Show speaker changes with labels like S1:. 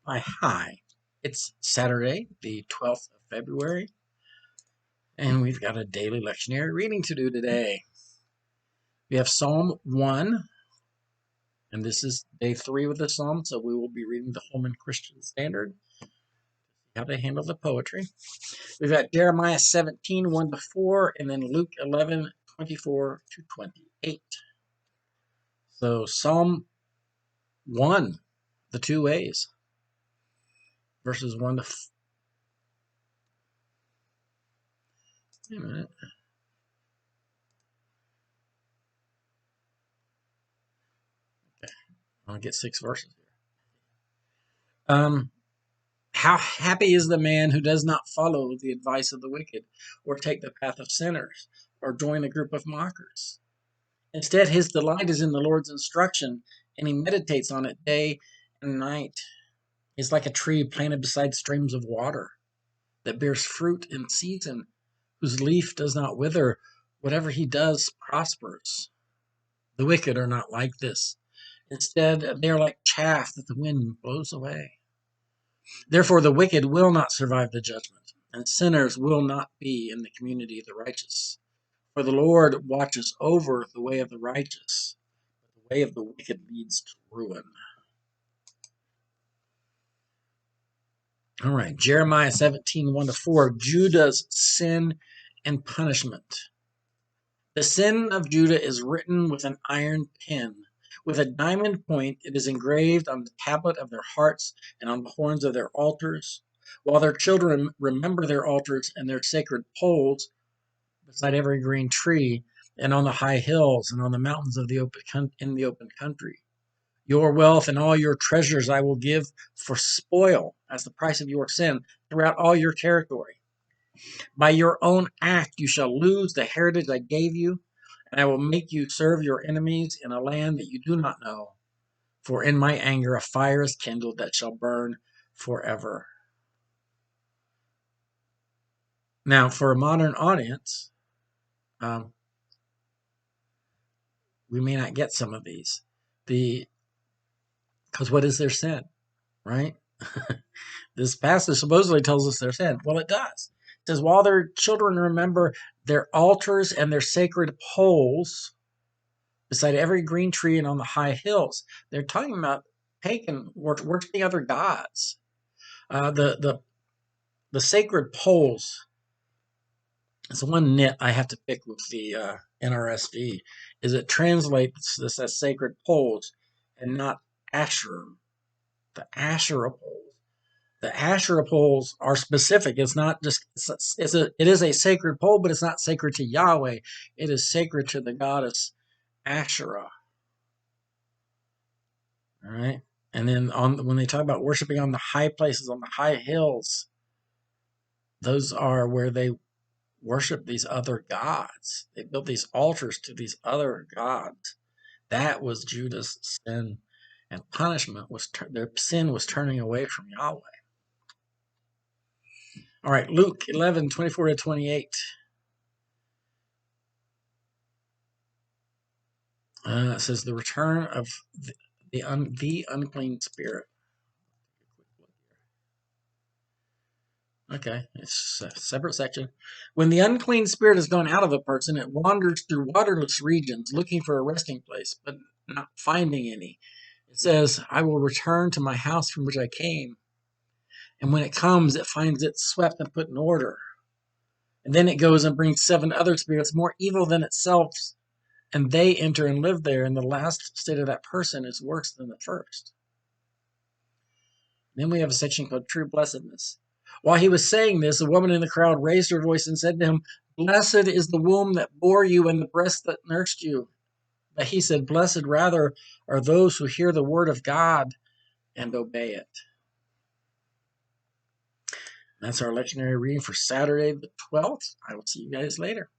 S1: Hi. It's Saturday, the 12th of February, and we've got a daily lectionary reading to do today. We have Psalm 1, and this is day 3 with the Psalm, so we will be reading the Holman Christian Standard, how they handle the poetry. We've got Jeremiah 17, 1 to 4, and then Luke 11, 24 to 28. So Psalm 1, the two ways, verses 1 to 4. Wait a minute. I'll get 6 verses here. How happy is the man who does not follow the advice of the wicked, or take the path of sinners, or join a group of mockers. Instead, his delight is in the Lord's instruction, and he meditates on it day and night. He's like a tree planted beside streams of water, that bears fruit in season, whose leaf does not wither. Whatever he does prospers. The wicked are not like this. Instead, they are like chaff that the wind blows away. Therefore, the wicked will not survive the judgment, and sinners will not be in the community of the righteous. For the Lord watches over the way of the righteous, but the way of the wicked leads to ruin. All right, Jeremiah 17, 1 to 4, Judah's sin and punishment. The sin of Judah is written with an iron pen. With a diamond point, it is engraved on the tablet of their hearts and on the horns of their altars, while their children remember their altars and their sacred poles beside every green tree, and on the high hills and on the mountains of the in the open country. Your wealth and all your treasures I will give for spoil as the price of your sin throughout all your territory. By your own act you shall lose the heritage I gave you, and I will make you serve your enemies in a land that you do not know. For in my anger a fire is kindled that shall burn forever. Now, for a modern audience, we may not get some of these. Because what is their sin, right? This passage supposedly tells us their sin. Well, it does. It says, while their children remember their altars and their sacred poles beside every green tree and on the high hills, they're talking about pagan, worshiping other gods. The sacred poles is the one nit I have to pick with the NRSV, is it translates this as sacred poles and not Asherah. The Asherah poles. The Asherah poles are specific. It's not just it is a sacred pole, but it's not sacred to Yahweh. It is sacred to the goddess Asherah. All right, and then when they talk about worshiping on the high places, on the high hills, those are where they worship these other gods. They built these altars to these other gods. That was Judah's sin and punishment. Their sin was turning away from Yahweh. All right, Luke 11, 24 to 28. It says the return of the unclean spirit. Okay, it's a separate section. When the unclean spirit has gone out of a person, it wanders through waterless regions looking for a resting place, but not finding any. It says, I will return to my house from which I came. And when it comes, it finds it swept and put in order. And then it goes and brings 7 other spirits more evil than itself, and they enter and live there. And the last state of that person is worse than the first. Then we have a section called True Blessedness. While he was saying this, a woman in the crowd raised her voice and said to him, Blessed is the womb that bore you and the breast that nursed you. But he said, Blessed rather are those who hear the word of God and obey it. That's our lectionary reading for Saturday the 12th. I will see you guys later.